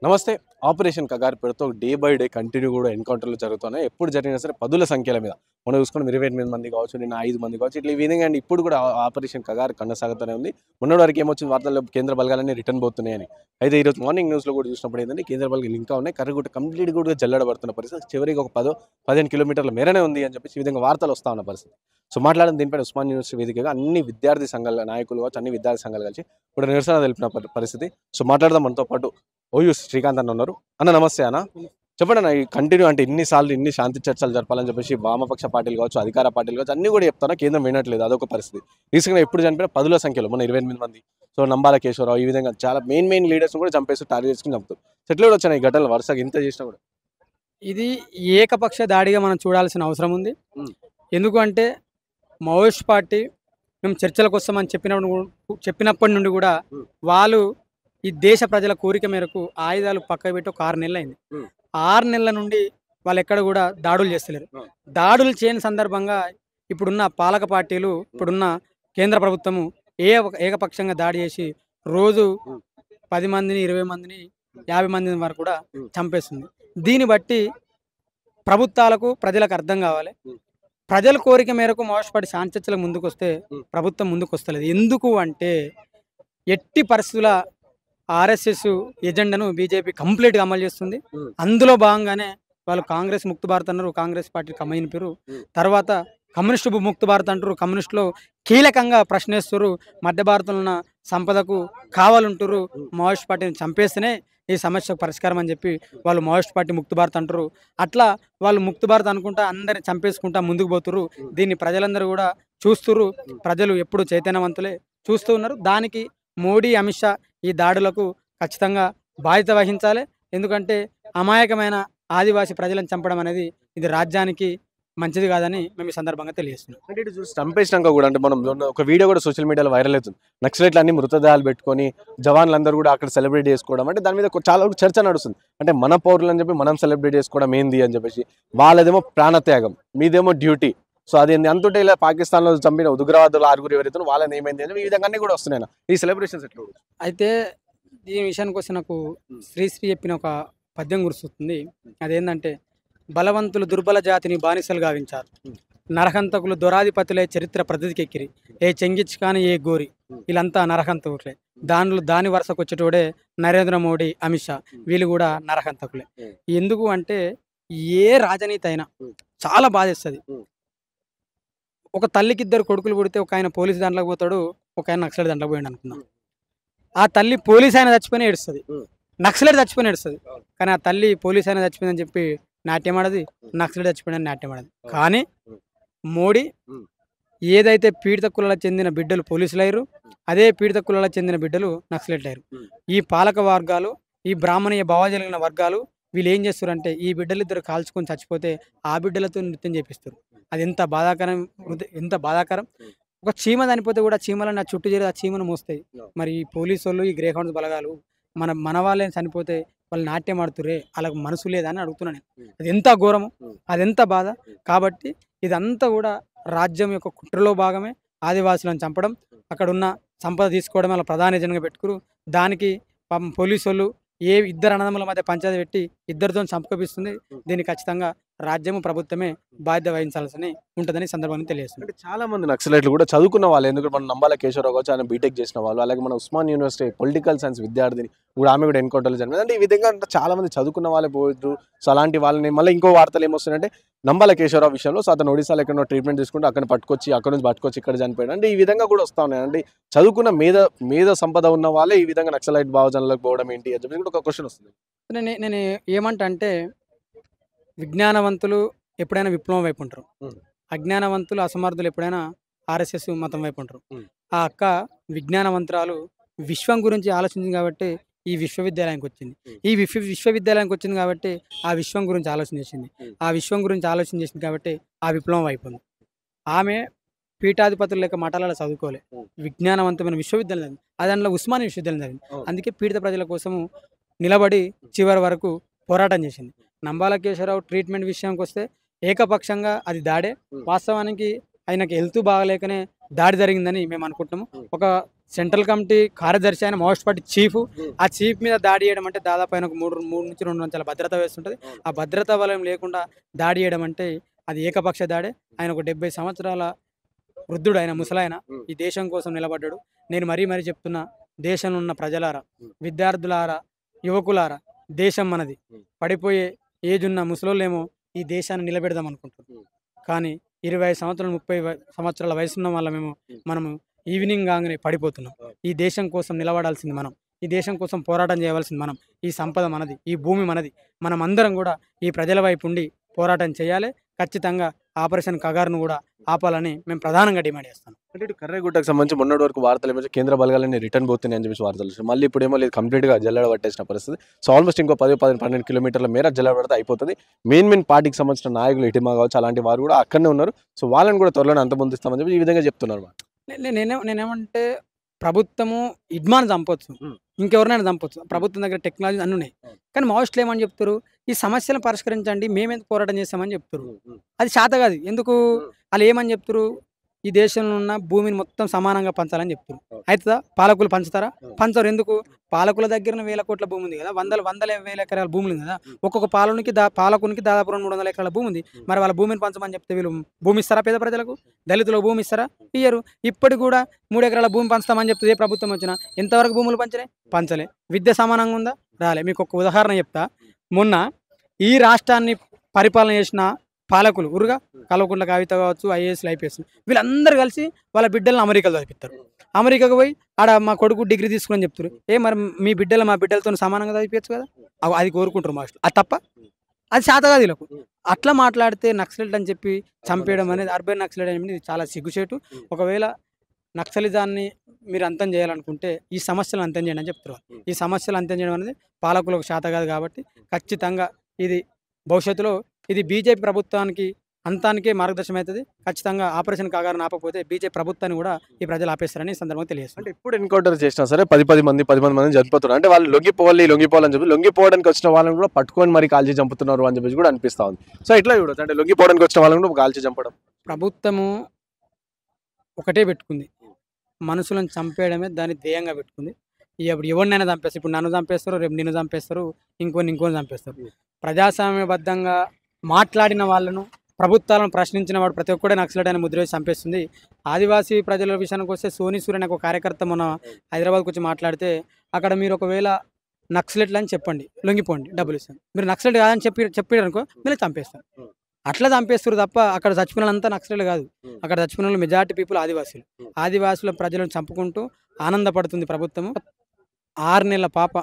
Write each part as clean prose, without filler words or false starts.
నమస్తే. ఆపరేషన్ కగారు పేరుతో day by day continue కూడా ఎన్‌కౌంటర్‌లు జరుగుతున్నాయి. ఎప్పుడు జరిగినా సరే పదుల సంఖ్యల మీద. మనం చూసుకున్నాం 28 మంది కావచ్చు, నిన్న 5 మంది కావచ్చు. ఇట్లా ఈ విధంగా అండి ఇప్పుడు కూడా ఆపరేషన్ కగారు కొనసాగుతూనే ఉంది. మొన్నటి వరకు ఏమొచ్చింది వార్తల్లో కేంద్ర బలగాలన్నీ రిటర్న్ పోతున్నాయని. అయితే ఈరోజు మార్నింగ్ న్యూస్‌లో కూడా చూసినప్పుడు ఏంటంటే కేంద్ర బలగాలు ఇంకా ఉన్నాయి. కర్రగుట్ట కంప్లీట్‌గా కూడా జల్లెడబడుతున్న పరిస్థితి. చివరికి ఒక 15 కిలోమీటర్ల మేరనే ఉంది అని చెప్పేసి ఈ విధంగా వార్తలు వస్తా ఉన్న పరిస్థితి. సో మాట్లాడడం దీనిపైన ఉస్మాన్ యూనివర్సిటీ వేదికగా అన్ని విద్యార్థి సంఘాల నాయకులు కావచ్చు, అన్ని విద్యార్థి సంఘాలు కలిసి ఇప్పుడు నిరసన తెలిపిన పరిస్థితి. సో మాట్లాడదాం మనతో పాటు ఓయూ శ్రీకాంత్ అన్న ఉన్నారు. అన్న నమస్తే అన్న. చెప్పండి అన్న, ఈ కంటిన్యూ అంటే ఇన్ని శాంతి చర్చలు జరపాలని చెప్పేసి వామపక్ష పార్టీలు కావచ్చు, అధికార పార్టీలు కావచ్చు అన్నీ కూడా చెప్తారా, కేంద్రం వినట్లేదు. అదొక పరిస్థితి. రీసెంట్‌గా ఎప్పుడు చనిపోయిన పదుల సంఖ్యలో మొన్న 28 మంది. సో నంబాల కేశవరావు ఈ విధంగా చాలా మెయిన్ లీడర్స్‌ని కూడా చంపేసి టార్గెట్ చేసుకొని చంపుతారు. సో ఎట్లా కూడా వచ్చాయి ఈ ఘటనలు వరుసగా ఇంత చేసినా కూడా? ఇది ఏకపక్ష దాడిగా మనం చూడాల్సిన అవసరం ఉంది. హ్మ్. ఎందుకు అంటే మావోయిస్ట్ పార్టీ మేము చర్చలకు వస్తామని చెప్పినప్పటి నుండి కూడా హ్మ్. వాళ్ళు ఈ దేశ ప్రజల కోరిక మేరకు ఆయుధాలు పక్కకు పెట్టి ఒక 6 నెలలైంది. హ్మ్. 6 నెలల నుండి వాళ్ళు ఎక్కడ కూడా దాడులు చేస్తలేరు. ఆ! దాడులు చేయని సందర్భంగా ఇప్పుడున్న పాలక పార్టీలు, ఇప్పుడున్న కేంద్ర ప్రభుత్వము ఏకపక్షంగా దాడి చేసి రోజు హ్మ్. 10 మందిని, 20 మందిని, 50 మంది వరకు కూడా హ్మ్. చంపేస్తుంది. దీన్ని బట్టి ప్రభుత్వాలకు, ప్రజలకు అర్థం కావాలి. హ్మ్. ప్రజల కోరిక మేరకు మావోయిస్ట్ పార్టీ శాంతి చర్చలకు ముందుకొస్తే హ్మ్. ప్రభుత్వం ముందుకొస్తలేదు. ఎందుకు అంటే ఎట్టి పరిస్థితుల ఆర్ఎస్ఎస్ ఎజెండాను బీజేపీ కంప్లీట్‌గా అమలు చేస్తుంది. హ్మ్. అందులో భాగంగానే వాళ్ళు కాంగ్రెస్ ముక్త భారత్ అన్నారు. కాంగ్రెస్ పార్టీకి అమ్మైన పేరు. హ్మ్. తర్వాత కమ్యూనిస్టు ముక్త భారత్ అంటారు. కమ్యూనిస్టులు కీలకంగా ప్రశ్నిస్తుర్రు. మధ్య భారతంలో ఉన్న సంపదకు కావాలంటుర్రు. మావోయిస్ట్ పార్టీని చంపేస్తేనే ఈ సమస్యకు పరిష్కారం అని చెప్పి వాళ్ళు మావోయిస్ట్ పార్టీ ముక్త భారత్ అంటారు. అట్లా వాళ్ళు ముక్త భారత్ అనుకుంటా అందరిని చంపేసుకుంటా ముందుకు పోతుర్రు. దీన్ని ప్రజలందరూ కూడా చూస్తుర్రు. ప్రజలు ఎప్పుడు చైతన్యవంతులే చూస్తూ ఉన్నారు. దానికి మోడీ, అమిత్ షా ఈ దాడులకు ఖచ్చితంగా బాధ్యత వహించాలి. ఎందుకంటే అమాయకమైన ఆదివాసీ ప్రజలను చంపడం అనేది ఇది రాజ్యానికి మంచిది కాదని మేము ఈ సందర్భంగా తెలియజేస్తున్నాం. అంటే ఇటు చూసి చంపేసినాక కూడా అంటే మనం మొన్న ఒక వీడియో కూడా సోషల్ మీడియాలో వైరల్ అవుతుంది. నక్సలైట్లు అన్ని మృతదేహాలు పెట్టుకొని జవాన్లందరూ కూడా అక్కడ సెలబ్రేట్ చేసుకోవడం. అంటే దాని మీద చాలా వరకు చర్చ నడుస్తుంది. అంటే మన పౌరులు అని చెప్పి మనం సెలబ్రేట్ చేసుకోవడం ఏంది అని చెప్పేసి. వాళ్ళదేమో ప్రాణత్యాగం, మీదేమో డ్యూటీ. సో అది అంతుంటే ఇలా పాకిస్తాన్‌లో చంపిన ఉగ్రవాదులు 6 ఎవరైతే వాళ్ళని ఏమైంది అని ఈ విధంగా అన్ని కూడా వస్తున్నాయి. ఈ సెలబ్రేషన్స్ ఎట్లా చూడొచ్చు? అయితే దీని విషయానికి వస్తే నాకు శ్రీశ్రీ చెప్పిన ఒక పద్యం గుర్తొస్తుంది. అదేంటంటే బలవంతులు దుర్బల జాతిని బానిసలు గావించారు. నరహంతకులు దొరాధిపతులే చరిత్ర ప్రతికెక్కిరి. ఏ చెంగిచ్ ఖాన్, ఏ గోరి వీళ్ళంతా నరహంతకులే. దాని వరుసకు వచ్చేటోడే నరేంద్ర మోడీ, అమిత్ షా వీళ్ళు కూడా నరహంతకులే. ఎందుకు అంటే ఏ రాజనీతి అయినా చాలా బాధేస్తది. ఒక తల్లికి 2 కొడుకులు పుడితే ఒక ఆయన పోలీసు దాంట్లోకి పోతాడు, ఒక ఆయన నక్సలైట్ దాంట్లోకి పోయిండు అనుకుందాం. ఆ తల్లి పోలీస్ అయినా చచ్చిపోయినా ఏడుస్తది. నక్సలైట్ చచ్చిపోయినా ఏడుస్తది. కానీ ఆ తల్లి పోలీస్ అయినా చచ్చిపోయిందని చెప్పి నాట్యం ఆడది, నక్సలైట్ చచ్చిపోయిందని నాట్యం ఆడది. కానీ మోడీ ఏదైతే పీడిత కులాలకు చెందిన బిడ్డలు పోలీసులయ్యారు, అదే పీడిత కులాలకు చెందిన బిడ్డలు నక్సలైట్లయ్యారు. ఈ పాలక వర్గాలు, ఈ బ్రాహ్మణీయ భావజలిగిన వర్గాలు వీళ్ళు ఏం చేస్తారంటే ఈ బిడ్డలిద్దరు కాల్చుకొని చచ్చిపోతే ఆ బిడ్డలతో నృత్యం చేపిస్తారు. అది ఎంత బాధాకరం. ఒక చీమ చనిపోతే కూడా చీమలను ఆ చుట్టూ చేరి ఆ చీమను మోస్తాయి. మరి ఈ పోలీసోళ్ళు, ఈ గ్రే హౌండ్స్ బలగాలు మన వాళ్ళే చనిపోతే వాళ్ళు నాట్యం ఆడుతుర్రే, వాళ్ళకి మనసు లేదా అని అడుగుతున్నాను నేను. అది ఎంత ఘోరము, అదెంత బాధ. కాబట్టి ఇదంతా కూడా రాజ్యం యొక్క కుట్రలో భాగమే. ఆదివాసులను చంపడం, అక్కడున్న సంపద తీసుకోవడం వాళ్ళ ప్రధాన ఎజెండాగా పెట్టుకురు. దానికి పాపం పోలీసోళ్ళు ఇద్దరు అన్నదమ్ముల మధ్య పంచాయతీ పెట్టి ఇద్దరితోని చంపకపిస్తుంది. దీనికి ఖచ్చితంగా రాజ్యము, ప్రభుత్వమే బాధ్యత వహించాల్సి ఉంటుందని ఈ సందర్భంగా తెలియజేస్తుంది. అంటే చాలా మంది నక్సలైట్లు కూడా చదువుకున్న వాళ్ళు. ఎందుకంటే మనం నంబాల కేశవరావు కావచ్చు, ఆయన బీటెక్ చేసిన వాళ్ళు. అలాగే మన ఉస్మాన్ యూనివర్సిటీ పొలిటికల్ సైన్స్ విద్యార్థిని కూడా, ఆమె కూడా ఎన్‌కౌంటర్‌లో చనిపోయింది. అంటే ఈ విధంగా అంటే చాలా మంది చదువుకున్న వాళ్ళే పోయిర్రు. సో అలాంటి వాళ్ళని మళ్ళీ ఇంకో వార్తలు ఏమొస్తున్నాయంటే నంబాల కేశవరావు విషయంలో సో అతను ఒడిశాలో ఎక్కడో ట్రీట్మెంట్ తీసుకుంటూ అక్కడ నుంచి పట్టుకొచ్చి ఇక్కడ చనిపోయాడు. అంటే ఈ విధంగా కూడా వస్తా ఉన్నాయి. అంటే చదువుకున్న మేధ సంపద ఉన్న వాళ్ళే ఈ విధంగా నక్సలైట్ భావజాలంలోకి పోవడం ఏంటి అని చెప్పి కూడా ఒక క్వశ్చన్ వస్తుంది. నేను ఏమంటా అంటే విజ్ఞానవంతులు ఎప్పుడైనా విప్లవం వైపు ఉంటారు. అజ్ఞానవంతులు, అసమర్థులు ఎప్పుడైనా ఆర్ఎస్ఎస్ మతం వైపు ఉంటారు. ఆ అక్క విజ్ఞానవంతురాలు విశ్వం గురించి ఆలోచించింది కాబట్టి ఈ విశ్వవిద్యాలయానికి వచ్చింది. ఈ విశ్వవిద్యాలయానికి వచ్చింది కాబట్టి ఆ విశ్వం గురించి ఆలోచన చేసింది. ఆ విశ్వం గురించి ఆలోచన చేసింది కాబట్టి ఆ విప్లవం అయిపోయింది. ఆమె పీఠాధిపతులు లేక మఠాలలో చదువుకోలే. విజ్ఞానవంతమైన విశ్వవిద్యాలయం అది దాంట్లో ఉస్మానియా విశ్వవిద్యాలయం చదివింది. అందుకే పీడిత ప్రజల కోసము నిలబడి చివరి వరకు పోరాటం చేసింది. నంబాల కేశవరావు ట్రీట్మెంట్ విషయానికి వస్తే ఏకపక్షంగా అది దాడే. వాస్తవానికి ఆయనకి హెల్త్ బాగలేకనే దాడి జరిగిందని మేము అనుకుంటున్నాము. ఒక సెంట్రల్ కమిటీ కార్యదర్శి అయిన మావోయిస్ట్ పార్టీ చీఫ్, ఆ చీఫ్ మీద దాడి చేయడం అంటే దాదాపు ఆయన ఒక 3 నుంచి 2 అంచెల భద్రత వేస్తుంటుంది. ఆ భద్రతా బలం లేకుండా దాడి చేయడం అంటే అది ఏకపక్ష దాడే. ఆయన ఒక 70 సంవత్సరాల వృద్ధుడు, ఆయన ముసలాయన. ఈ దేశం కోసం నిలబడ్డాడు. నేను మరీ మరీ చెప్తున్నా, దేశంలో ఉన్న ప్రజలారా, విద్యార్థులారా, యువకులారా, దేశం మనది. పడిపోయే ఏజ్ ఉన్న ముసలోళ్ళేమో ఈ దేశాన్ని నిలబెడదాం అనుకుంటున్నారు. కానీ 25 సంవత్సరాలు 30 సంవత్సరాల వయసున్న మనము ఈవినింగ్ కాగానే పడిపోతున్నాం. ఈ దేశం కోసం నిలబడాల్సింది మనం. ఈ దేశం కోసం పోరాటం చేయవలసింది మనం. ఈ సంపద మనది, ఈ భూమి మనది. మనం అందరం కూడా ఈ ప్రజల వైపు ఉండి పోరాటం చేయాలి. ఖచ్చితంగా ఆపరేషన్ కగారును కూడా ఆపాలని మేము ప్రధానంగా డిమాండ్ చేస్తాం. అంటే ఇటు కర్రేగుట్టకు సంబంధించి మొన్నటి వరకు వార్తలు ఏమో కేంద్ర బలగాలన్నీ రిటర్న్ పోతున్నాయి అని చెప్పేసి వార్తలు వచ్చాయి. మళ్ళీ ఇప్పుడు ఏమో లేదు, కంప్లీట్గా జల్లెడ పట్టేసిన పరిస్థితి. సో ఆల్మోస్ట్ ఇంకో 10-12 కిలోమీటర్ల మేర జల్లెడ పడితే అయిపోతుంది. మెయిన్ పార్టీకి సంబంధించిన నాయకులు ఇటీమా కావచ్చు, అలాంటి వారు కూడా అక్కడనే ఉన్నారు. సో వాళ్ళని కూడా త్వరలోనే అంతమొందిస్తామని చెప్పి ఈ విధంగా చెప్తున్నారు. నేనేమంటే, ప్రభుత్వము ఇడ్మాన్ చంపొచ్చు, ఇంకెవరినైనా చంపొచ్చు. ప్రభుత్వం దగ్గర టెక్నాలజీ అన్నీ ఉన్నాయి. కానీ మావోయిస్టులు ఏమని చెప్తారు, ఈ సమస్యలను పరిష్కరించండి, మేమెందుకు పోరాటం చేస్తామని చెప్తారు. అది శాత కాదు. ఎందుకు వాళ్ళు ఏమని చెప్తారు, ఈ దేశంలో ఉన్న భూమిని మొత్తం సమానంగా పంచాలని చెప్తారు. అవుతుందా? పాలకులు పంచుతారా? పంచరు. ఎందుకు? పాలకుల దగ్గర 1000 కోట్ల భూమి ఉంది కదా, వందల వేల ఎకరాల భూములు ఉంది కదా. ఒక్కొక్క పాలకునికి దాదాపు 200-300 ఎకరాల భూమి ఉంది. మరి వాళ్ళ భూమిని పంచమని చెప్తే వీళ్ళు భూమి ఇస్తారా? పేద ప్రజలకు, దళితులకు భూమి ఇస్తారా? ఇయ్యరు. ఇప్పటికి కూడా 3 ఎకరాల భూమి పంచుతామని చెప్తే ఏ ప్రభుత్వం వచ్చినా ఎంతవరకు భూములు పంచలే. విద్య సమానంగా ఉందా? రాలే. మీకు ఒక ఉదాహరణ చెప్తా. మొన్న ఈ రాష్ట్రాన్ని పరిపాలన చేసిన పాలకులు ఉరుగా కల్వకుంట్ల కవిత కావచ్చు, ఐఏఎస్లు, ఐపీఎస్లు, వీళ్ళందరూ కలిసి వాళ్ళ బిడ్డలను అమెరికాలో చదివిస్తారు. అమెరికాకు పోయి ఆడ మా కొడుకు డిగ్రీ తీసుకుని చెప్తారు. మరి మీ బిడ్డలు మా బిడ్డలతో సమానంగా చదివించచ్చు కదా. అది కోరుకుంటారు మాస్టర్. అది తప్ప, అది శాత కాదు వీళ్ళకు. అట్లా మాట్లాడితే నక్సలైట్ అని చెప్పి చంపేయడం అనేది, అర్బన్ నక్సలైట్ అనేది చాలా సిగ్గుచేటు. ఒకవేళ నక్సలిజాన్ని మీరు అంతం చేయాలనుకుంటే ఈ సమస్యలు అంతం చేయండి అని చెప్తారు. ఈ సమస్యలు అంతం చేయడం అనేది పాలకులకు శాత కాదు. కాబట్టి ఖచ్చితంగా ఇది భవిష్యత్తులో ఇది బీజేపీ ప్రభుత్వానికి అంతానికే మార్గదర్శనం అవుతుంది. ఖచ్చితంగా ఆపరేషన్ కగారును ఆపకపోతే బీజేపీ ప్రభుత్వాన్ని కూడా ఈ ప్రజలు ఆపేస్తారని ఈ సందర్భంగా తెలియజేస్తారు. అంటే ఎప్పుడు ఎన్కౌంటర్ చేసినా సరే 10 మంది చనిపోతున్నారు. అంటే వాళ్ళు లొంగిపోవాలని చెప్పి లొంగిపోవడానికి వచ్చిన వాళ్ళని కూడా పట్టుకొని మరి కాల్చి చంపుతున్నారు అని చెప్పేసి కూడా అనిపిస్తా ఉంది. సో ఇట్లా చూడొచ్చు, అంటే లొంగిపోవడానికి వచ్చిన వాళ్ళని కూడా కాల్చి చంపడం. ప్రభుత్వము ఒకటే పెట్టుకుంది, మనుషులను చంపేయడమే దాన్ని ధ్యేయంగా పెట్టుకుంది. ఇప్పుడు ఎవరినైనా చంపేస్తారు. ఇప్పుడు నన్ను చంపేస్తారు, రేపు నిన్ను చంపేస్తారు, ఇంకోని చంపేస్తారు. ప్రజాస్వామ్యబద్ధంగా మాట్లాడిన వాళ్ళను, ప్రభుత్వాలను ప్రశ్నించిన వాడు ప్రతి ఒక్కడే నక్సలైట్ అని ముద్ర వేసి చంపేస్తుంది. ఆదివాసీ ప్రజల విషయానికి వస్తే సోనీ సూర్యన్ ఒక కార్యకర్త మొన్న హైదరాబాద్కి వచ్చి మాట్లాడితే, అక్కడ మీరు ఒకవేళ నక్సలైట్లు అని చెప్పండి, లొంగిపోండి, డబ్బులు ఇస్తాను. మీరు నక్సలైట్ కాదని చెప్పారు అనుకో, మీరు చంపేస్తారు. అట్లా చంపేస్తారు తప్ప అక్కడ చచ్చిపోయిన వాళ్ళంతా నక్సలైట్లు కాదు. అక్కడ చచ్చిపోయిన వాళ్ళు మెజార్టీ పీపుల్ ఆదివాసీలు. ఆదివాసుల ప్రజలను చంపుకుంటూ ఆనందపడుతుంది ప్రభుత్వము. 6 నెలల పాప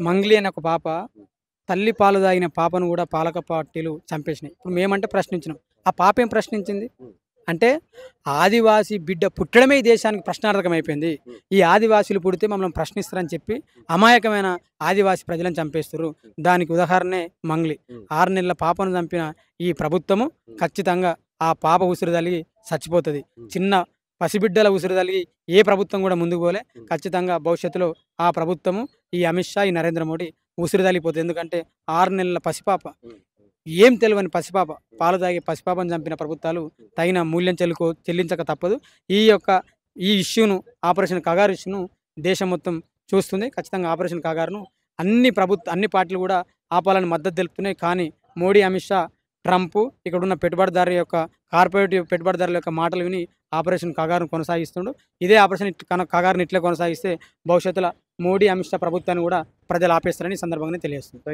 మంగ్లీ అనే ఒక పాప, తల్లి పాలు తాగిన పాపను కూడా పాలక పార్టీలు చంపేసినాయి. ఇప్పుడు మేమంటే ప్రశ్నించినాం. ఆ పాప ఏం ప్రశ్నించింది అంటే, ఆదివాసీ బిడ్డ పుట్టడమే ఈ దేశానికి ప్రశ్నార్థకం అయిపోయింది. ఈ ఆదివాసీలు పుడితే మమ్మల్ని ప్రశ్నిస్తారని చెప్పి అమాయకమైన ఆదివాసీ ప్రజలను చంపేస్తారు. దానికి ఉదాహరణే మంగ్లీ. 6 నెలల పాపను చంపిన ఈ ప్రభుత్వము ఖచ్చితంగా ఆ పాప ఉసిరి తలిగి చచ్చిపోతుంది. చిన్న పసిబిడ్డల ఉసిరి తలిగి ఏ ప్రభుత్వం కూడా ముందుకు పోలే. ఖచ్చితంగా భవిష్యత్తులో ఆ ప్రభుత్వము, ఈ అమిత్ షా, ఈ నరేంద్ర మోడీ ఉసిరి తలిగిపోతుంది. ఎందుకంటే 6 నెలల పసిపాప, ఏం తెలియని పసిపాప, పాలు తాగి పసిపాపను చంపిన ప్రభుత్వాలు తగిన మూల్యం చెల్లించక తప్పదు. ఈ ఇష్యూను, ఆపరేషన్ కగారు ఇష్యూను దేశం మొత్తం చూస్తుంది. ఖచ్చితంగా ఆపరేషన్ కగారును అన్ని పార్టీలు కూడా ఆపాలని మద్దతు తెలుపుతున్నాయి. కానీ మోడీ, అమిత్ షా, ట్రంప్, ఇక్కడున్న కార్పొరేటివ్ పెట్టుబడిదారుల యొక్క మాటలు విని ఆపరేషన్ కగారును కొనసాగిస్తుండు. ఇదే ఆపరేషన్ కగారుని ఇట్లే కొనసాగిస్తే భవిష్యత్తులో మోడీ, అమిత్ షా ప్రభుత్వాన్ని కూడా ప్రజలు ఆపేస్తారని సందర్భంగానే తెలియజేస్తుంది.